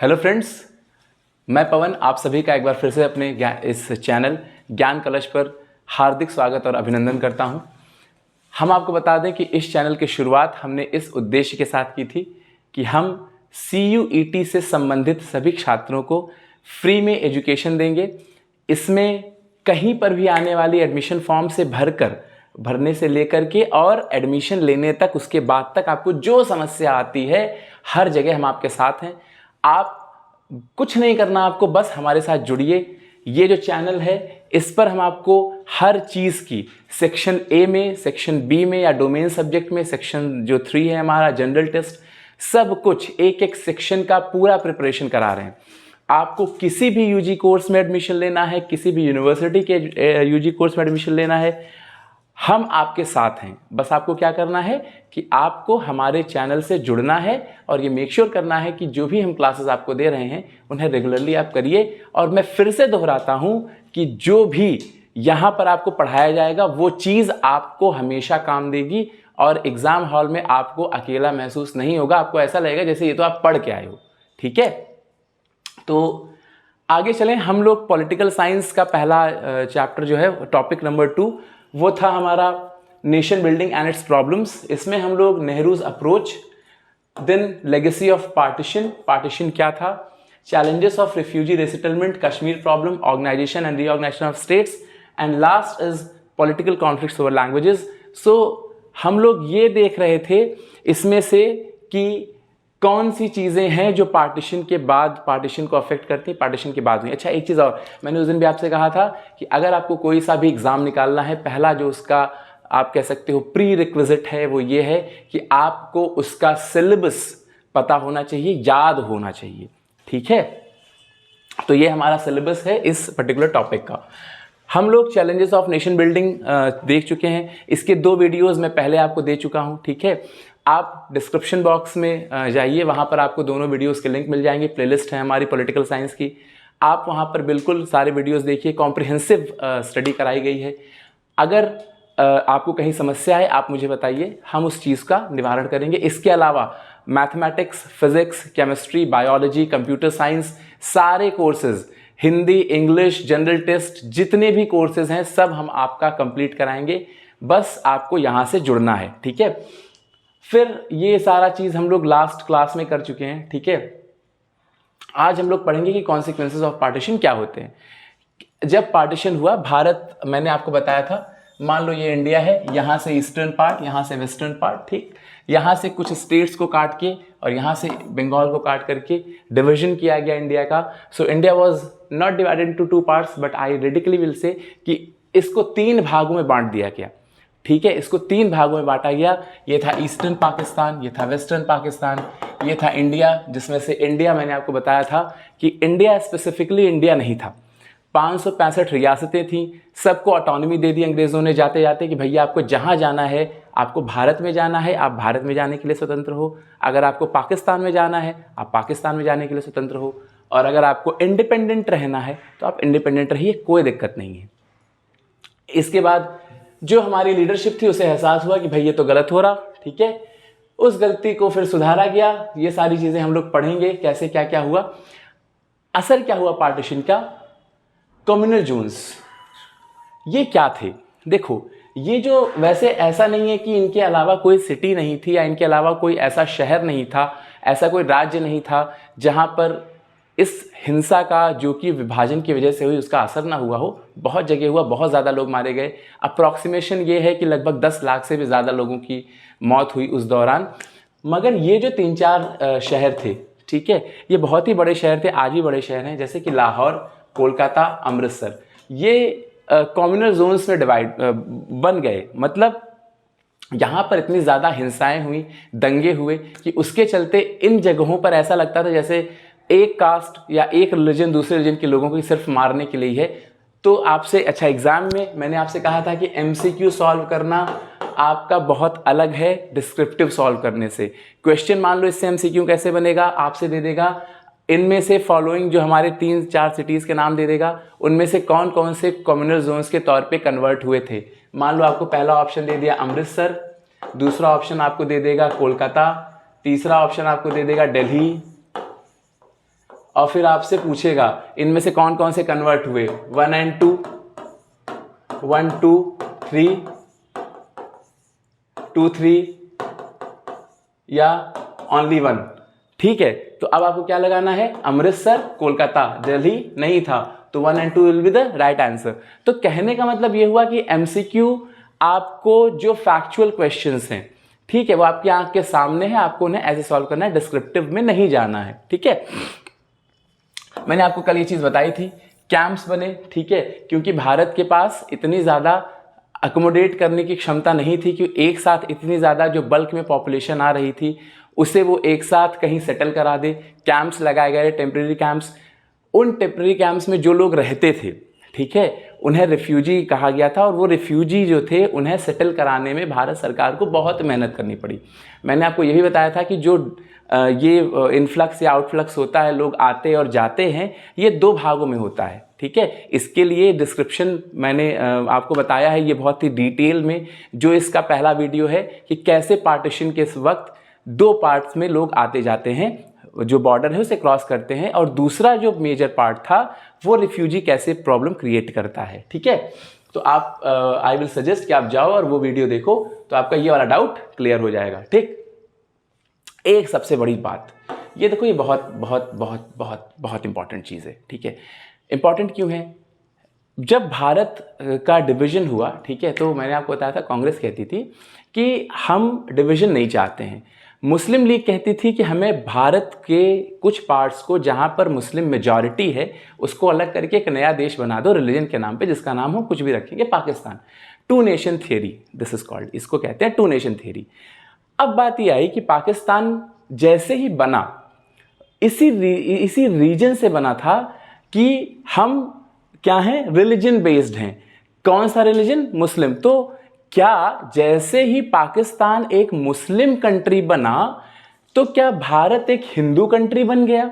Hello friends, मैं पवन आप सभी का एक बार फिर से अपने इस चैनल ज्ञान कलश पर हार्दिक स्वागत और अभिनंदन करता हूं। हम आपको बता दें कि इस चैनल की शुरुआत हमने इस उद्देश्य के साथ की थी कि हम CUET से संबंधित सभी छात्रों को फ्री में एजुकेशन देंगे। इसमें कहीं पर भी आने वाली एडमिशन फॉर्म से भरने से लेकर के और एडमिशन लेने तक, उसके बाद तक आपको जो समस्या आती है हर जगह हम आपके साथ हैं। आप कुछ नहीं करना, आपको बस हमारे साथ जुड़िए। ये जो चैनल है इस पर हम आपको हर चीज़ की सेक्शन ए में, सेक्शन बी में या डोमेन सब्जेक्ट में, सेक्शन जो 3 है हमारा जनरल टेस्ट, सब कुछ एक एक सेक्शन का पूरा प्रिपरेशन करा रहे हैं। आपको किसी भी यूजी कोर्स में एडमिशन लेना है, किसी भी यूनिवर्सिटी के यूजी कोर्स में एडमिशन लेना है, हम आपके साथ हैं। बस आपको क्या करना है कि आपको हमारे चैनल से जुड़ना है और ये मेक श्योर करना है कि जो भी हम क्लासेस आपको दे रहे हैं उन्हें रेगुलरली आप करिए। और मैं फिर से दोहराता हूं कि जो भी यहां पर आपको पढ़ाया जाएगा वो चीज़ आपको हमेशा काम देगी और एग्जाम हॉल में आपको अकेला महसूस नहीं होगा। आपको ऐसा लगेगा जैसे ये तो आप पढ़ के आए हो। ठीक है, तो आगे चलें। हम लोग पॉलिटिकल साइंस का पहला चैप्टर जो है, टॉपिक नंबर 2, वो था हमारा nation building and its problems. इसमें हम लोग Nehru's approach, then legacy of partition क्या था, challenges of refugee resettlement, Kashmir problem, organisation and reorganisation of states, and last is political conflicts over languages. So हम लोग ये देख रहे थे इसमें से कि कौन सी चीज़ें हैं जो पार्टीशन के बाद पार्टीशन को अफेक्ट करती हैं, पार्टीशन के बाद में। अच्छा, एक चीज़ और, मैंने उस दिन भी आपसे कहा था कि अगर आपको कोई सा भी एग्ज़ाम निकालना है, पहला जो उसका आप कह सकते हो प्री रिक्विजिट है वो ये है कि आपको उसका सिलेबस पता होना चाहिए, याद होना चाहिए। ठीक है, तो ये हमारा सिलेबस है इस पर्टिकुलर टॉपिक का। हम लोग चैलेंजेस ऑफ नेशन बिल्डिंग देख चुके हैं। इसके 2 वीडियोस मैं पहले आपको दे चुका हूं। ठीक है, आप डिस्क्रिप्शन बॉक्स में जाइए, वहां पर आपको दोनों वीडियोस के लिंक मिल जाएंगे। प्लेलिस्ट है हमारी पॉलिटिकल साइंस की, आप वहां पर बिल्कुल सारे वीडियोस देखिए। कॉम्प्रिहेंसिव स्टडी कराई गई है। अगर आपको कहीं समस्या है आप मुझे बताइए, हम उस चीज़ का निवारण करेंगे। इसके अलावा mathematics, physics, chemistry, biology, computer science, सारे courses, Hindi, English, general test, जितने भी कोर्सेज हैं सब हम आपका कंप्लीट कराएंगे। बस आपको यहां से जुड़ना है। ठीक है, फिर ये सारा चीज हम लोग लास्ट क्लास में कर चुके हैं। ठीक है, आज हम लोग पढ़ेंगे कि कॉन्सिक्वेंसेस ऑफ पार्टीशन क्या होते हैं। जब पार्टीशन हुआ भारत, मैंने आपको बताया था, मान लो ये इंडिया है, यहां से ईस्टर्न पार्ट, यहां से वेस्टर्न पार्ट, ठीक, यहां से कुछ स्टेट्स को काट के और यहां से बंगाल को काट करके डिवीजन किया गया इंडिया का। So India was not divided into 2 parts, but I radically will say कि इसको 3 भागों में बांट दिया गया। ठीक है, इसको 3 भागों में बांटा गया। ये था ईस्टर्न पाकिस्तान, ये था वेस्टर्न पाकिस्तान, ये था इंडिया, जिसमें से इंडिया मैंने आपको बताया था कि इंडिया स्पेसिफिकली इंडिया नहीं था। 565 रियासतें थीं, सबको ऑटोनॉमी दे दी अंग्रेजों ने जाते जाते कि भैया आपको जहां जाना है, आपको भारत में जाना है, आप भारत में जाने के लिए स्वतंत्र हो। अगर आपको पाकिस्तान में जाना है, आप पाकिस्तान में जाने के लिए स्वतंत्र हो। और अगर आपको इंडिपेंडेंट रहना है तो आप इंडिपेंडेंट रहिए, कोई दिक्कत नहीं है। इसके बाद जो हमारी लीडरशिप थी उसे एहसास हुआ कि भाई ये तो गलत हो रहा। ठीक है, उस गलती को फिर सुधारा गया। ये सारी चीजें हम लोग पढ़ेंगे, कैसे क्या क्या हुआ, असर क्या हुआ पार्टीशन का। कम्युनल जोन्स ये क्या थे? देखो, ये जो वैसे ऐसा नहीं है कि इनके अलावा कोई सिटी नहीं थी या इनके अलावा कोई ऐसा शहर नहीं था, ऐसा कोई राज्य नहीं था जहां पर इस हिंसा का, जो कि विभाजन की वजह से हुई, उसका असर ना हुआ हो। बहुत जगह हुआ, बहुत ज़्यादा लोग मारे गए। अप्रॉक्सीमेशन ये है कि लगभग 10 लाख से भी ज़्यादा लोगों की मौत हुई उस दौरान। मगर ये जो 3-4 शहर थे, ठीक है, ये बहुत ही बड़े शहर थे, आज भी बड़े शहर हैं, जैसे कि लाहौर, कोलकाता, अमृतसर। ये कम्युनल जोन्स में बन गए। मतलब यहाँ पर इतनी ज़्यादा हिंसाएं हुई, दंगे हुए कि उसके चलते इन जगहों पर ऐसा लगता था जैसे एक कास्ट या एक रिलीजन दूसरे रिलीजन के लोगों को सिर्फ मारने के लिए है। तो आपसे, अच्छा, एग्जाम में मैंने आपसे कहा था कि MCQ सॉल्व करना आपका बहुत अलग है डिस्क्रिप्टिव सॉल्व करने से। क्वेश्चन मान लो इससे MCQ कैसे बनेगा, आपसे दे देगा इनमें से फॉलोइंग, जो हमारे 3-4 सिटीज के नाम दे देगा, उनमें से कौन कौन से कम्युनल जोन्स के तौर पे कन्वर्ट हुए थे। मान लो आपको पहला ऑप्शन दे दिया अमृतसर, दूसरा ऑप्शन आपको दे देगा कोलकाता, तीसरा ऑप्शन आपको दे देगा दिल्ली, और फिर आपसे पूछेगा इनमें से कौन कौन से कन्वर्ट हुए, 1 and 2, 1 2 3, 2 3 या ओनली 1। ठीक है, तो अब आपको क्या लगाना है, अमृतसर, कोलकाता, दिल्ली नहीं था, तो 1 and 2 will be the right answer. तो कहने का मतलब ये हुआ कि एमसीक्यू आपको जो फैक्चुअल क्वेश्चंस हैं, ठीक है, वो आपकी आंख के सामने है, आपको उन्हें ऐसे सॉल्व करना है, डिस्क्रिप्टिव में नहीं जाना है। ठीक है, मैंने आपको कल ये चीज बताई थी, कैंप्स बने, ठीक है, क्योंकि भारत के पास इतनी ज्यादा अकोमोडेट करने की क्षमता नहीं थी कि एक साथ इतनी ज्यादा जो बल्क में पॉपुलेशन आ रही थी उसे वो एक साथ कहीं सेटल करा दे। कैंप्स लगाए गए, टेम्परेरी कैंप्स। उन टेम्परेरी कैंप्स में जो लोग रहते थे, ठीक है, उन्हें रिफ्यूजी कहा गया था, और वो रिफ्यूजी जो थे उन्हें सेटल कराने में भारत सरकार को बहुत मेहनत करनी पड़ी। मैंने आपको यही बताया था कि जो ये इनफ्लक्स या आउटफ्लक्स होता है, लोग आते और जाते हैं, ये 2 भागों में होता है। ठीक है, इसके लिए डिस्क्रिप्शन मैंने आपको बताया है, ये बहुत ही डिटेल में, जो इसका पहला वीडियो है कि कैसे पार्टीशन के वक्त 2 पार्ट्स में लोग आते जाते हैं, जो बॉर्डर है उसे क्रॉस करते हैं, और दूसरा जो मेजर पार्ट था वो रिफ्यूजी कैसे प्रॉब्लम क्रिएट करता है। ठीक है, तो आप आई विल सजेस्ट कि आप जाओ और वो वीडियो देखो, तो आपका ये वाला डाउट क्लियर हो जाएगा। ठीक, एक सबसे बड़ी बात ये देखो, ये बहुत बहुत बहुत बहुत बहुत इंपॉर्टेंट चीज़ है। ठीक है, इंपॉर्टेंट क्यों है, जब भारत का डिवीजन हुआ, ठीक है, तो मैंने आपको बताया था कांग्रेस कहती थी कि हम डिवीजन नहीं चाहते हैं, मुस्लिम लीग कहती थी कि हमें भारत के कुछ पार्ट्स को जहां पर मुस्लिम मेजॉरिटी है उसको अलग करके एक नया देश बना दो रिलीजन के नाम पे, जिसका नाम हो कुछ भी रखेंगे, Pakistan. 2 nation theory this is called, इसको कहते हैं 2 नेशन थियरी। अब बात यह आई कि पाकिस्तान जैसे ही बना, इसी रीजन से बना था कि हम क्या हैं, रिलीजन बेस्ड हैं। कौन सा रिलीजन, मुस्लिम। तो क्या जैसे ही पाकिस्तान एक मुस्लिम कंट्री बना तो क्या भारत एक हिंदू कंट्री बन गया?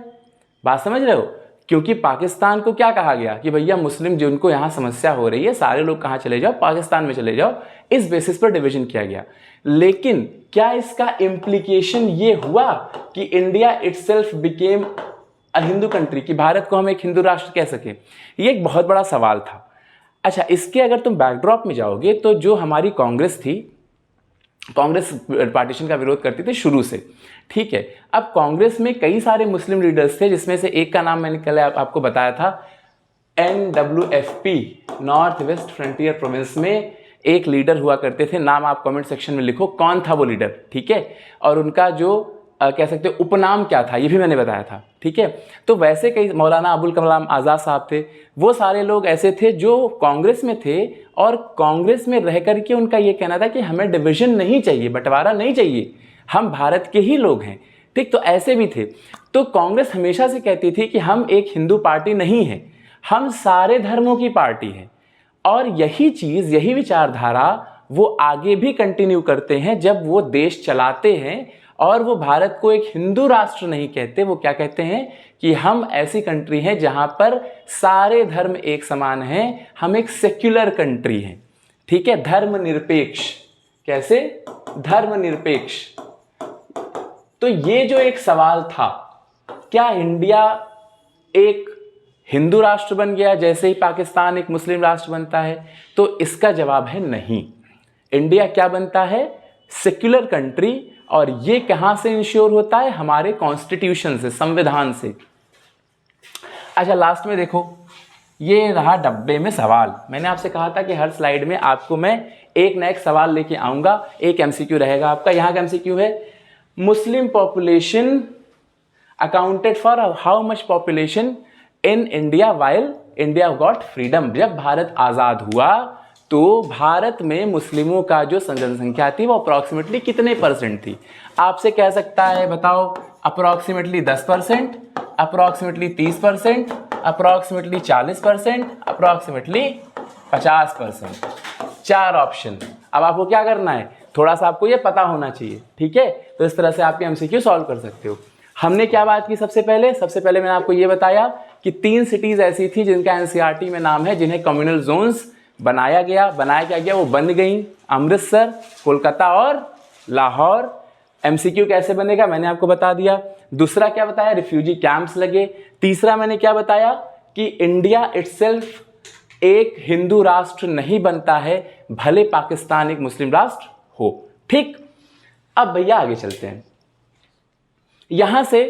बात समझ रहे हो? क्योंकि पाकिस्तान को क्या कहा गया कि भैया मुस्लिम जिनको यहां समस्या हो रही है सारे लोग कहां चले जाओ, पाकिस्तान में चले जाओ। इस बेसिस पर डिवीजन किया गया। लेकिन क्या इसका इंप्लीकेशन ये हुआ कि India itself became a Hindu country, कि भारत को हम एक हिंदू राष्ट्र कह सके? ये एक बहुत बड़ा सवाल था। अच्छा, इसके अगर तुम बैकड्रॉप में जाओगे तो जो हमारी कांग्रेस थी, कांग्रेस पार्टीशन का विरोध करती थी शुरू से। ठीक है, अब कांग्रेस में कई सारे मुस्लिम लीडर्स थे, जिसमें से एक का नाम मैंने कल आपको बताया था, NWFP, north west frontier province में एक लीडर हुआ करते थे। नाम आप कमेंट सेक्शन में लिखो कौन था वो लीडर। ठीक है, और उनका जो कह सकते उपनाम क्या था ये भी मैंने बताया था। ठीक है, तो वैसे कई मौलाना अबुल कलाम आज़ाद साहब थे, वो सारे लोग ऐसे थे जो कांग्रेस में थे, और कांग्रेस में रह करके उनका ये कहना था कि हमें डिवीजन नहीं चाहिए, बंटवारा नहीं चाहिए, हम भारत के ही लोग हैं। ठीक, तो ऐसे भी थे। तो कांग्रेस हमेशा से कहती थी कि हम एक हिंदू पार्टी नहीं है, हम सारे धर्मों की पार्टी है। और यही चीज, यही विचारधारा वो आगे भी कंटिन्यू करते हैं जब वो देश चलाते हैं, और वो भारत को एक हिंदू राष्ट्र नहीं कहते, वो क्या कहते हैं कि हम ऐसी कंट्री हैं जहां पर सारे धर्म एक समान हैं, हम एक सेक्युलर कंट्री हैं। ठीक है, धर्मनिरपेक्ष। कैसे? धर्मनिरपेक्ष। तो ये जो एक सवाल था, क्या इंडिया एक हिंदू राष्ट्र बन गया जैसे ही पाकिस्तान एक मुस्लिम राष्ट्र बनता है? तो इसका जवाब है नहीं। इंडिया क्या बनता है? Secular country. और ये कहां से इंश्योर होता है? हमारे कॉन्स्टिट्यूशन से, संविधान से। अच्छा, लास्ट में देखो, ये रहा डब्बे में सवाल। मैंने आपसे कहा था कि हर स्लाइड में आपको मैं एक ना एक सवाल लेके आऊंगा, एक एमसीक्यू रहेगा आपका। यहां का एमसीक्यू है, Muslim population accounted for how much population in India while India got freedom. जब भारत आजाद हुआ तो भारत में मुस्लिमों का जो जनसंख्या थी वो अप्रॉक्सीमेटली कितने परसेंट थी? आपसे कह सकता है, बताओ, approximately 10%, approximately 30%, approximately 40%, approximately 50%। 4 option. अब आपको क्या करना है, थोड़ा सा आपको ये पता होना चाहिए। ठीक है, तो इस तरह से आप एमसीक्यू सॉल्व कर सकते हो। हमने क्या बात की सबसे पहले मैंने आपको ये बताया कि 3 सिटीज ऐसी थी जिनका एनसीईआरटी में नाम है, जिन्हें कम्युनल जोन्स बनाया क्या गया, वो बन गई, अमृतसर, कोलकाता और लाहौर। एमसीक्यू कैसे बनेगा मैंने आपको बता दिया। दूसरा क्या बताया, रिफ्यूजी कैंप्स लगे। तीसरा मैंने क्या बताया कि इंडिया इटसेल्फ एक हिंदू राष्ट्र नहीं बनता है, भले पाकिस्तान एक मुस्लिम राष्ट्र हो। ठीक, अब भैया आगे चलते हैं। यहां से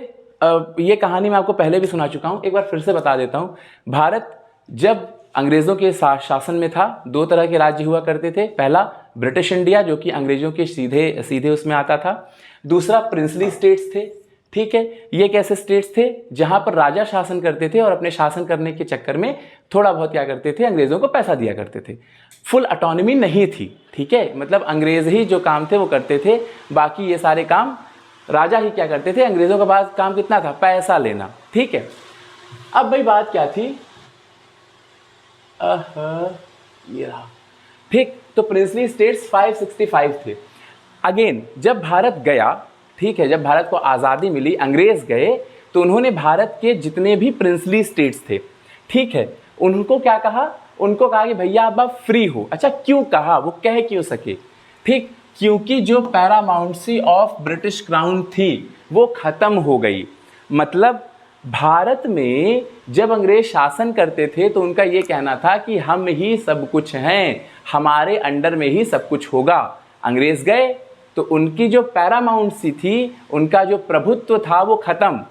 ये कहानी मैं आपको पहले भी सुना चुका हूं, एक बार फिर से बता देता हूं। भारत जब अंग्रेजों के शासन में था, दो तरह के राज्य हुआ करते थे। पहला ब्रिटिश इंडिया, जो कि अंग्रेजों के सीधे सीधे उसमें आता था। दूसरा प्रिंसली स्टेट्स थे। ठीक है, ये कैसे स्टेट्स थे, जहां पर राजा शासन करते थे और अपने शासन करने के चक्कर में थोड़ा बहुत क्या करते थे, अंग्रेजों को पैसा दिया करते थे। फुल ऑटोनॉमी नहीं थी। ठीक है, मतलब अंग्रेज ही जो काम थे वो करते थे, बाकी ये सारे काम राजा ही क्या करते थे। अंग्रेजों के पास काम कितना था, पैसा लेना। ठीक है, अब भाई बात क्या थी, ये रहा। ठीक, तो प्रिंसली स्टेट्स 565 थे। अगेन जब भारत गया, ठीक है, जब भारत को आज़ादी मिली, अंग्रेज गए तो उन्होंने भारत के जितने भी प्रिंसली स्टेट्स थे, ठीक है, उनको क्या कहा, उनको कहा कि भैया अब आप फ्री हो। अच्छा, क्यों कहा, वो कह क्यों सके, ठीक, क्योंकि जो पैरामाउंसी ऑफ ब्रिटिश क्राउन थी वो खत्म हो गई। मतलब भारत में जब अंग्रेज शासन करते थे तो उनका ये कहना था कि हम ही सब कुछ हैं, हमारे अंडर में ही सब कुछ होगा। अंग्रेज गए तो उनकी जो पैरामाउंसी थी, उनका जो प्रभुत्व था वो खत्म।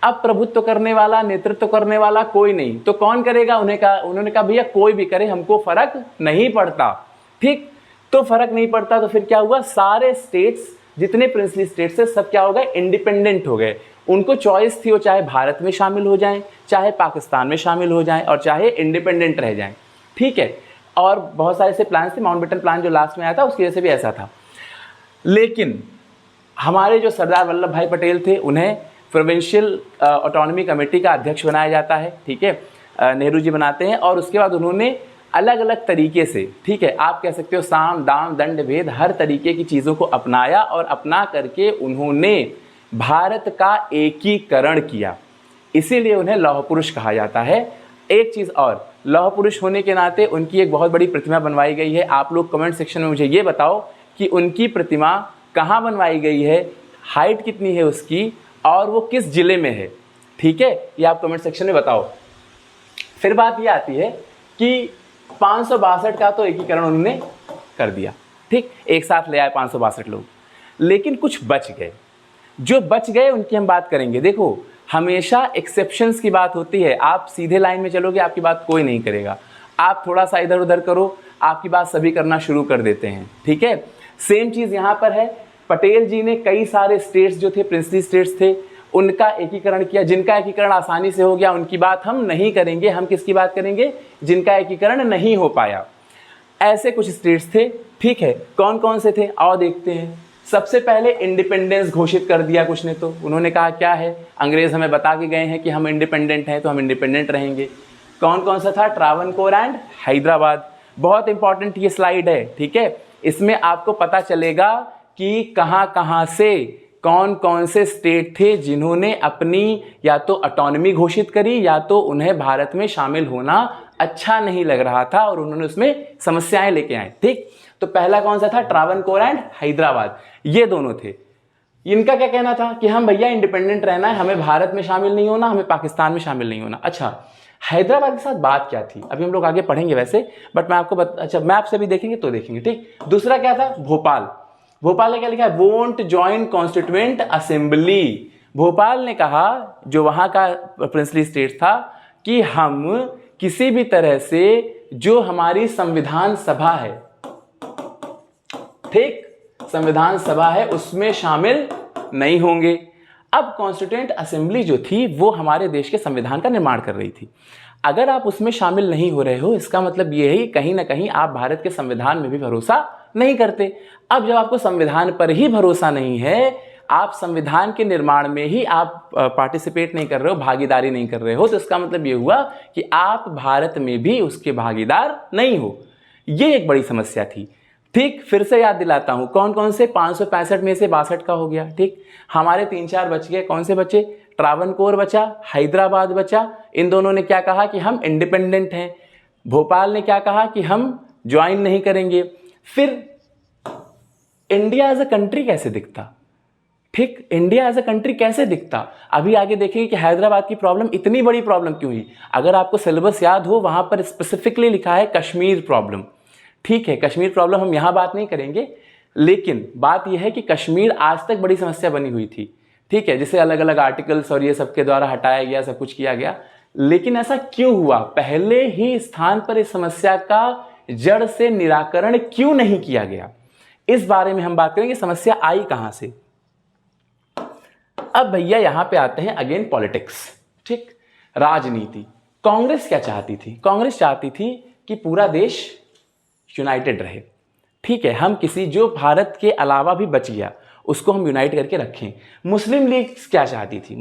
अब प्रभुत्व करने वाला, नेतृत्व करने वाला कोई नहीं, तो कौन करेगा, उन्होंने कहा भैया कोई भी करे, हमको फर्क नहीं पड़ता। ठीक, तो फर्क नहीं पड़ता तो फिर क्या हुआ, सारे स्टेट्स जितने प्रिंसली स्टेट्स थे सब क्या हो गए, इंडिपेंडेंट हो गए। उनको चॉइस थी, वो चाहे भारत में शामिल हो जाएं, चाहे पाकिस्तान में शामिल हो जाएं, और चाहे इंडिपेंडेंट रह जाएं। ठीक है, और बहुत सारे ऐसे प्लान थे, माउंटबेटन प्लान जो लास्ट में आया था उसकी वजह से भी ऐसा था। लेकिन हमारे जो सरदार वल्लभ भाई पटेल थे, उन्हें प्रोविंशियल ऑटोनॉमी कमेटी का अध्यक्ष बनाया जाता है। ठीक है, नेहरू जी बनाते हैं, और उसके बाद उन्होंने अलग अलग तरीके से, ठीक है, आप कह सकते हो साम दाम दंड भेद, हर तरीके की चीज़ों को अपनाया, और अपना करके उन्होंने भारत का एकीकरण किया। इसीलिए उन्हें लौह पुरुष कहा जाता है। एक चीज़ और, लौह पुरुष होने के नाते उनकी एक बहुत बड़ी प्रतिमा बनवाई गई है। आप लोग कमेंट सेक्शन में मुझे ये बताओ कि उनकी प्रतिमा कहाँ बनवाई गई है, हाइट कितनी है उसकी, और वो किस जिले में है। ठीक है, ये आप कमेंट सेक्शन में बताओ। फिर बात ये आती है कि 562 का तो एकीकरण उन्होंने कर दिया। ठीक, एक साथ ले आए 562 लोग, लेकिन कुछ बच गए। जो बच गए उनकी हम बात करेंगे। देखो, हमेशा एक्सेप्शंस की बात होती है। आप सीधे लाइन में चलोगे, आपकी बात कोई नहीं करेगा। आप थोड़ा सा इधर उधर करो, आपकी बात सभी करना शुरू कर देते हैं। ठीक है, सेम चीज़ यहाँ पर है। पटेल जी ने कई सारे स्टेट्स जो थे, प्रिंसली स्टेट्स थे, उनका एकीकरण किया। जिनका एकीकरण आसानी से हो गया उनकी बात हम नहीं करेंगे, हम किसकी बात करेंगे, जिनका एकीकरण नहीं हो पाया। ऐसे कुछ स्टेट्स थे। ठीक है, कौन कौन से थे, आओ देखते हैं। सबसे पहले इंडिपेंडेंस घोषित कर दिया कुछ ने, तो उन्होंने कहा क्या है, अंग्रेज हमें बता के गए हैं कि हम इंडिपेंडेंट हैं तो हम इंडिपेंडेंट रहेंगे। कौन कौन सा था, ट्रावनकोर एंड हैदराबाद। बहुत इंपॉर्टेंट ये स्लाइड है। ठीक है, इसमें आपको पता चलेगा कि कहाँ कहाँ से कौन कौन से स्टेट थे जिन्होंने अपनी या तो ऑटोनॉमी घोषित करी, या तो उन्हें भारत में शामिल होना अच्छा नहीं लग रहा था और उन्होंने उसमें समस्याएं लेके आए। ठीक, तो पहला कौन सा था, ट्रावनकोर एंड हैदराबाद। ये दोनों थे। इनका क्या कहना था कि हम भैया इंडिपेंडेंट रहना है, हमें भारत में शामिल नहीं होना, हमें पाकिस्तान में शामिल नहीं होना। अच्छा, हैदराबाद के साथ बात क्या थी, अभी हम लोग आगे पढ़ेंगे वैसे, बट मैं आपको अच्छा मैप से भी देखेंगे तो देखेंगे। ठीक, दूसरा क्या था, भोपाल। भोपाल ने क्या लिखा है, won't join constituent assembly. Bhopal ने कहा, जो वहां का प्रिंसली स्टेट था, कि हम किसी भी तरह से जो हमारी संविधान सभा है, ठीक, संविधान सभा है, उसमें शामिल नहीं होंगे। अब कॉन्स्टिट्यूएंट असेंबली जो थी वो हमारे देश के संविधान का निर्माण कर रही थी। अगर आप उसमें शामिल नहीं हो रहे हो, इसका मतलब ये है कहीं ना कहीं आप भारत के संविधान में भी भरोसा नहीं करते। अब जब आपको संविधान पर ही भरोसा नहीं है, आप संविधान के निर्माण में ही आप पार्टिसिपेट नहीं कर रहे हो, भागीदारी नहीं कर रहे हो, तो इसका मतलब ये हुआ कि आप भारत में भी उसके भागीदार नहीं हो। ये एक बड़ी समस्या थी। ठीक, फिर से याद दिलाता हूं, कौन कौन से, 565 में से 62 का हो गया। ठीक, हमारे 3-4 बच गए। कौन से बचे, ट्रावनकोर बचा, हैदराबाद बचा। इन दोनों ने क्या कहा कि हम इंडिपेंडेंट हैं। भोपाल ने क्या कहा कि हम ज्वाइन नहीं करेंगे। फिर इंडिया एज अ कंट्री कैसे दिखता, ठीक, इंडिया एज अ कंट्री कैसे दिखता। अभी आगे देखेंगे कि हैदराबाद की प्रॉब्लम इतनी बड़ी प्रॉब्लम क्यों हुई। अगर आपको सिलेबस याद हो, वहां पर स्पेसिफिकली लिखा है कश्मीर प्रॉब्लम। ठीक है, कश्मीर प्रॉब्लम हम यहां बात नहीं करेंगे, लेकिन बात यह है कि कश्मीर आज तक बड़ी समस्या बनी हुई थी। ठीक है, जिसे अलग अलग आर्टिकल्स और ये सब के द्वारा हटाया गया, सब कुछ किया गया, लेकिन ऐसा क्यों हुआ, पहले ही स्थान पर इस समस्या का जड़ से निराकरण क्यों नहीं किया गया, इस बारे में हम बात करेंगे। समस्या आई कहां से। अब भैया यहां पे आते हैं अगेन पॉलिटिक्स। ठीक, राजनीति। कांग्रेस क्या चाहती थी, कांग्रेस चाहती थी कि पूरा देश यूनाइटेड रहे। ठीक है, हम किसी जो भारत के अलावा भी बच गया उसको हम यूनाइट करके रखें। मुस्लिम लीग क्या चाहती थी,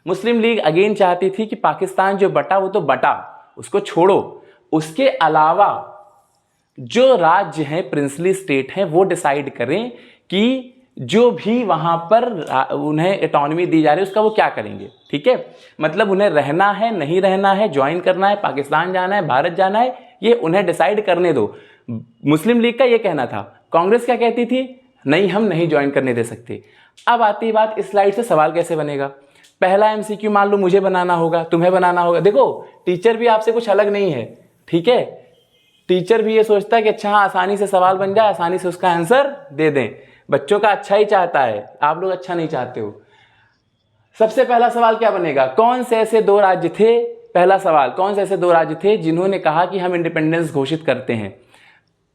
मुस्लिम लीग अगेन चाहती थी कि पाकिस्तान जो बटा वो तो बटा, उसको छोड़ो, उसके अलावा जो राज्य हैं, प्रिंसली स्टेट हैं, वो डिसाइड करें कि जो भी वहां पर उन्हें ऑटोनॉमी दी जा रही है उसका वो क्या करेंगे। ठीक है, मतलब उन्हें रहना है, नहीं रहना है, ज्वाइन करना है, पाकिस्तान जाना है, भारत जाना है, ये उन्हें डिसाइड करने दो। मुस्लिम लीग का ये कहना था। कांग्रेस क्या कहती थी, नहीं, हम नहीं ज्वाइन करने दे सकते। अब आती बात, इस स्लाइड से सवाल कैसे बनेगा। पहला एमसीक्यू मान लो मुझे बनाना होगा, तुम्हें बनाना होगा। देखो, टीचर भी आपसे कुछ अलग नहीं है। ठीक है, टीचर भी ये सोचता है कि अच्छा आसानी से सवाल बन जाए, आसानी से उसका आंसर दे दें। बच्चों का अच्छा ही चाहता है, आप लोग अच्छा नहीं चाहते हो। सबसे पहला सवाल क्या बनेगा, कौन से ऐसे दो राज्य थे, पहला सवाल, कौन से ऐसे दो राज्य थे जिन्होंने कहा कि हम इंडिपेंडेंस घोषित करते हैं।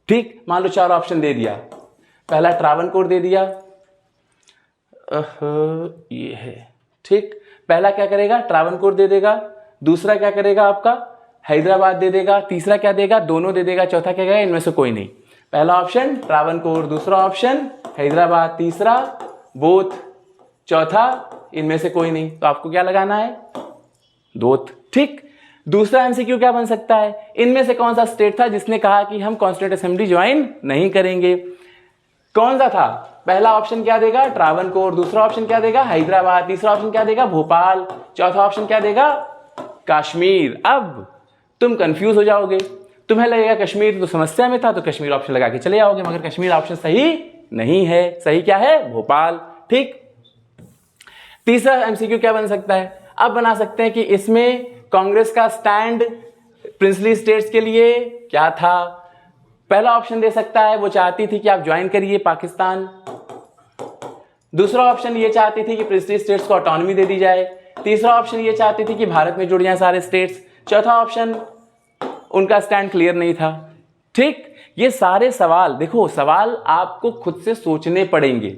ठीक, मान लो 4 ऑप्शन दे दिया। पहला ट्रावनकोर दे दिया, ये है। ठीक, पहला क्या करेगा, ट्रावनकोर दे देगा। दूसरा क्या करेगा, आपका हैदराबाद दे देगा। तीसरा क्या देगा, दोनों दे देगा। चौथा क्या कहेगा, इनमें से कोई नहीं। पहला ऑप्शन ट्रावनकोर, दूसरा ऑप्शन हैदराबाद, तीसरा बोथ, चौथा इनमें से कोई नहीं। तो आपको क्या लगाना है, बोथ। ठीक, दूसरा एमसीक्यू क्या बन सकता है, इनमें से कौन सा स्टेट था जिसने कहा कि हम कॉन्स्टिट्यूएंट असेंबली ज्वाइन नहीं करेंगे। कौन सा था, पहला ऑप्शन क्या देगा, ट्रावनकोर। दूसरा ऑप्शन क्या देगा, हैदराबाद। तीसरा ऑप्शन क्या देगा, भोपाल। चौथा ऑप्शन क्या देगा, कश्मीर। अब तुम कंफ्यूज हो जाओगे, तुम्हें लगेगा कश्मीर तो समस्या में था, तो कश्मीर ऑप्शन लगा के चले जाओगे, मगर कश्मीर ऑप्शन सही नहीं है। सही क्या है, भोपाल। ठीक, तीसरा एमसीक्यू क्या बन सकता है, अब बना सकते हैं कि इसमें कांग्रेस का स्टैंड प्रिंसली स्टेट्स के लिए क्या था। पहला ऑप्शन दे सकता है, वो चाहती थी कि आप ज्वाइन करिए पाकिस्तान। दूसरा ऑप्शन ये चाहती थी कि प्रिंसली स्टेट्स को ऑटोनॉमी दे दी जाए। तीसरा ऑप्शन ये चाहती थी कि भारत में जुड़ जाएं सारे स्टेट्स। चौथा ऑप्शन उनका स्टैंड क्लियर नहीं था। ठीक, ये सारे सवाल देखो, सवाल आपको खुद से सोचने पड़ेंगे।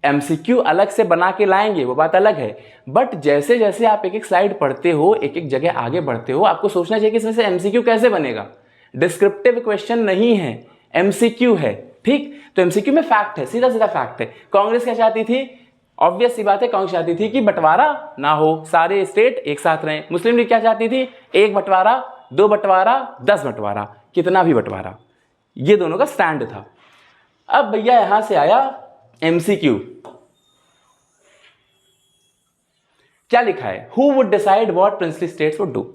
एमसीक्यू अलग से बना के लाएंगे वो बात अलग है, बट जैसे जैसे आप एक एक स्लाइड पढ़ते हो, एक एक जगह आगे बढ़ते हो, आपको सोचना चाहिए कि इसमें से एमसीक्यू कैसे बनेगा। डिस्क्रिप्टिव क्वेश्चन नहीं है, एमसीक्यू है। ठीक, तो एमसीक्यू में फैक्ट है, सीधा सीधा फैक्ट है। कांग्रेस क्या चाहती थी, ऑब्वियस सी बात है, कांग्रेस चाहती थी कि बंटवारा ना हो, सारे स्टेट एक साथ रहें। मुस्लिम लीग क्या चाहती थी, 1 बंटवारा, 2 बंटवारा, 10 बंटवारा, कितना भी बंटवारा। ये दोनों का स्टैंड था। अब भैया यहां से आया एमसीक्यू। क्या लिखा है, who would decide what princely states would do.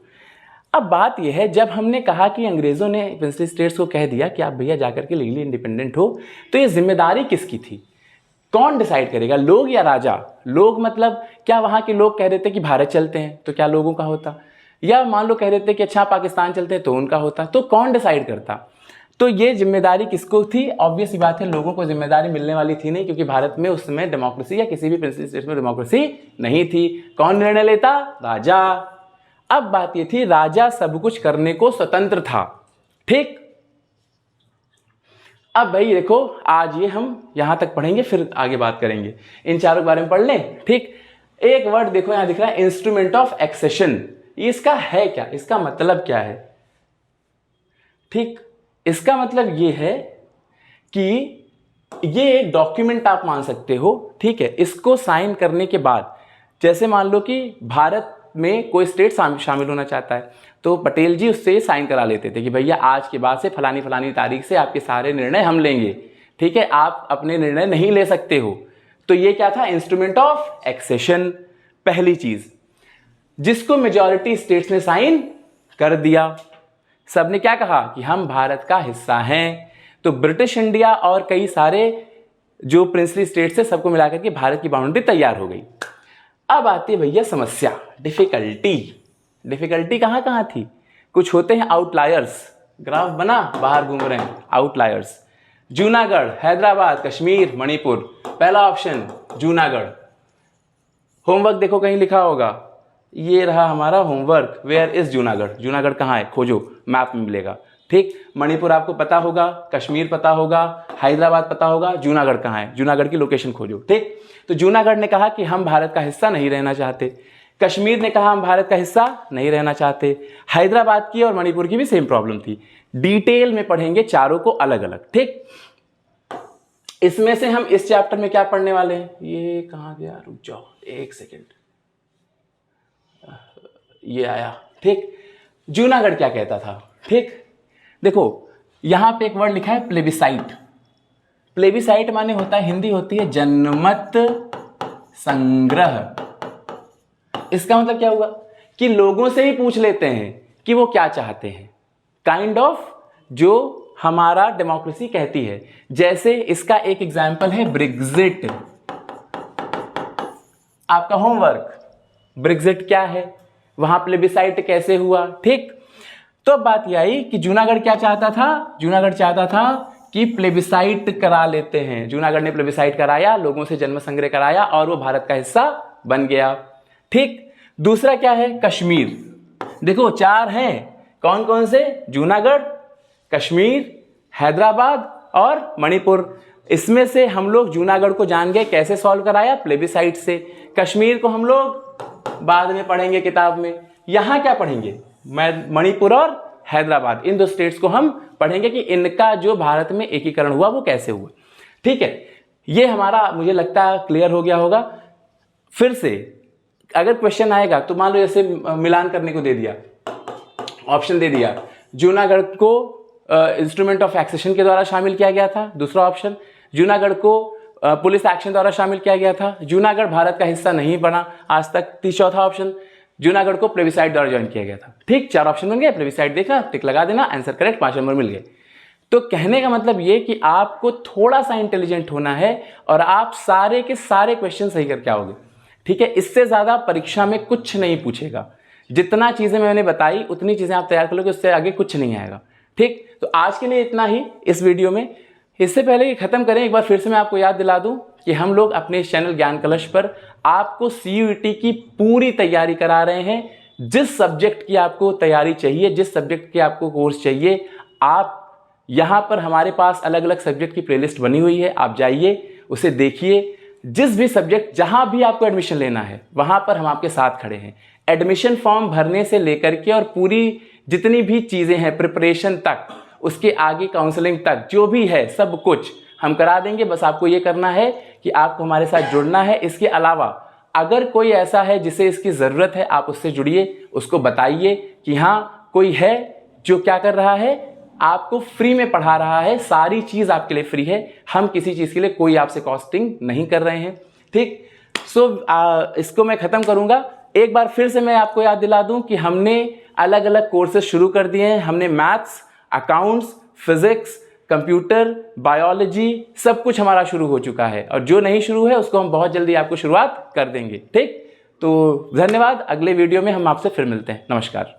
अब बात यह है, जब हमने कहा कि अंग्रेजों ने प्रिंसली स्टेट्स को कह दिया कि आप भैया जाकर के लीगली इंडिपेंडेंट हो, तो ये जिम्मेदारी किसकी थी, कौन डिसाइड करेगा, लोग या राजा। लोग मतलब क्या वहां के लोग कह देते कि भारत चलते हैं तो क्या लोगों का होता, या मान लो कह देते कि अच्छा पाकिस्तान चलते हैं तो उनका होता, तो कौन डिसाइड करता। तो ये जिम्मेदारी किसको थी, ऑब्वियस बात है लोगों को जिम्मेदारी मिलने वाली थी नहीं, क्योंकि भारत में उस समय डेमोक्रेसी या किसी भी प्रिंसली स्टेट्स में डेमोक्रेसी नहीं थी। कौन निर्णय लेता, राजा। अब बात ये थी, राजा सब कुछ करने को स्वतंत्र था। ठीक, अब भाई देखो, आज ये हम यहां तक पढ़ेंगे, फिर आगे बात करेंगे, इन चारों के बारे में पढ़ लें। ठीक, एक वर्ड देखो यहां दिख रहा है, इंस्ट्रूमेंट ऑफ एक्सेशन। इसका है क्या, इसका मतलब क्या है। ठीक, इसका मतलब ये है कि ये एक डॉक्यूमेंट आप मान सकते हो। ठीक है, इसको साइन करने के बाद, जैसे मान लो कि भारत में कोई स्टेट शामिल होना चाहता है, तो पटेल जी उससे साइन करा लेते थे कि भैया आज के बाद से फलानी फलानी तारीख से आपके सारे निर्णय हम लेंगे। ठीक है, आप अपने निर्णय नहीं ले सकते हो। तो ये क्या था, इंस्ट्रूमेंट ऑफ एक्सेशन, पहली चीज, जिसको मेजॉरिटी स्टेट्स ने साइन कर दिया। सबने क्या कहा कि हम भारत का हिस्सा हैं। तो ब्रिटिश इंडिया और कई सारे जो प्रिंसली स्टेट्स है सबको मिलाकर के भारत की बाउंड्री तैयार हो गई। अब आती है भैया समस्या, डिफिकल्टी। डिफिकल्टी कहाँ कहाँ थी? कुछ होते हैं आउटलायर्स, ग्राफ बना, बाहर घूम रहे हैं, आउटलायर्स। जूनागढ़, हैदराबाद, कश्मीर, मणिपुर। पहला ऑप्शन जूनागढ़। होमवर्क देखो कहीं लिखा होगा, ये रहा हमारा homework, where is Junagadh. Junagadh कहाँ है खोजो, मैप में मिलेगा। ठीक, मणिपुर आपको पता होगा, कश्मीर पता होगा, हैदराबाद पता होगा, जूनागढ़ कहाँ है, जूनागढ़ की लोकेशन खोजो। ठीक, तो जूनागढ़ ने कहा कि हम भारत का हिस्सा नहीं रहना चाहते, कश्मीर ने कहा हम भारत का हिस्सा नहीं रहना चाहते, हैदराबाद की और मणिपुर की भी सेम प्रॉब्लम थी। डिटेल में पढ़ेंगे चारों को अलग अलग। ठीक, इसमें से हम इस चैप्टर में क्या पढ़ने वाले हैं, ये कहाँ गया, रुक जाओ एक सेकेंड, ये आया। ठीक, जूनागढ़ क्या कहता था? ठीक, देखो यहां पे एक वर्ड लिखा है प्लेबिसाइट। प्लेबिसाइट माने होता है, हिंदी होती है जनमत संग्रह। इसका मतलब क्या हुआ कि लोगों से ही पूछ लेते हैं कि वो क्या चाहते हैं, काइंड ऑफ जो हमारा डेमोक्रेसी कहती है। जैसे इसका एक एग्जाम्पल है ब्रेग्जिट। आपका होमवर्क, ब्रेग्जिट क्या है, वहां प्लेबिसाइट कैसे हुआ। ठीक, तो बात यह आई कि जूनागढ़ क्या चाहता था? जूनागढ़ चाहता था कि प्लेबिसाइट करा लेते हैं। जूनागढ़ ने प्लेबिसाइट कराया, लोगों से जन्म संग्रह कराया और वो भारत का हिस्सा बन गया। ठीक, दूसरा क्या है? कश्मीर। देखो चार हैं, कौन कौन से? जूनागढ़, कश्मीर, हैदराबाद और मणिपुर। इसमें से हम लोग जूनागढ़ को जान गए, कैसे सॉल्व कराया? प्लेबिसाइट से। कश्मीर को हम लोग बाद में पढ़ेंगे किताब में। यहां क्या पढ़ेंगे? मणिपुर और हैदराबाद, इन दो स्टेट्स को हम पढ़ेंगे कि इनका जो भारत में एकीकरण हुआ वो कैसे हुआ। ठीक है, ये हमारा मुझे लगता है क्लियर हो गया होगा। फिर से अगर क्वेश्चन आएगा तो मान लो जैसे मिलान करने को दे दिया, ऑप्शन दे दिया, जूनागढ़ को इंस्ट्रूमेंट ऑफ एक्सेशन के द्वारा शामिल किया गया था, दूसरा ऑप्शन, जूनागढ़ को पुलिस एक्शन द्वारा शामिल किया गया था, जूनागढ़ भारत का हिस्सा नहीं बना आज तक, चौथा ऑप्शन, जूनागढ़ को प्लेबिसाइट द्वारा ज्वाइन किया गया था। ठीक, चार ऑप्शन बन गए, प्लेबिसाइट देखना, टिक लगा देना, आंसर करेक्ट, 5 नंबर मिल गए। तो कहने का मतलब ये कि आपको थोड़ा सा इंटेलिजेंट होना है और आप सारे के सारे क्वेश्चन सही करके आओगे। ठीक है, इससे ज्यादा परीक्षा में कुछ नहीं पूछेगा। जितना चीजें मैंने बताई उतनी चीजें आप तैयार कर लोगे, उससे आगे कुछ नहीं आएगा। ठीक, तो आज के लिए इतना ही इस वीडियो में। इससे पहले कि खत्म करें, एक बार फिर से मैं आपको याद दिला दूं कि हम लोग अपने इस चैनल ज्ञान कलश पर आपको CUET की पूरी तैयारी करा रहे हैं। जिस सब्जेक्ट की आपको तैयारी चाहिए, जिस सब्जेक्ट की आपको कोर्स चाहिए, आप यहां पर हमारे पास अलग अलग सब्जेक्ट की प्लेलिस्ट बनी हुई है, आप जाइए उसे देखिए। जिस भी सब्जेक्ट, जहां भी आपको एडमिशन लेना है वहां पर हम आपके साथ खड़े हैं। एडमिशन फॉर्म भरने से लेकर के और पूरी जितनी भी चीजें हैं, प्रिपरेशन तक, उसके आगे काउंसलिंग तक, जो भी है सब कुछ हम करा देंगे। बस आपको ये करना है कि आपको हमारे साथ जुड़ना है। इसके अलावा अगर कोई ऐसा है जिसे इसकी जरूरत है, आप उससे जुड़िए, उसको बताइए कि हाँ कोई है जो क्या कर रहा है, आपको फ्री में पढ़ा रहा है, सारी चीज आपके लिए फ्री है। हम किसी चीज के लिए कोई आपसे कॉस्टिंग नहीं कर रहे हैं। ठीक, इसको मैं खत्म करूंगा। एक बार फिर से मैं आपको याद दिला दूं कि हमने अलग अलग कोर्सेज शुरू कर दिए हैं। हमने maths, accounts, physics, computer, biology, सब कुछ हमारा शुरू हो चुका है और जो नहीं शुरू है उसको हम बहुत जल्दी आपको शुरुआत कर देंगे। ठीक, तो धन्यवाद। अगले वीडियो में हम आपसे फिर मिलते हैं। नमस्कार।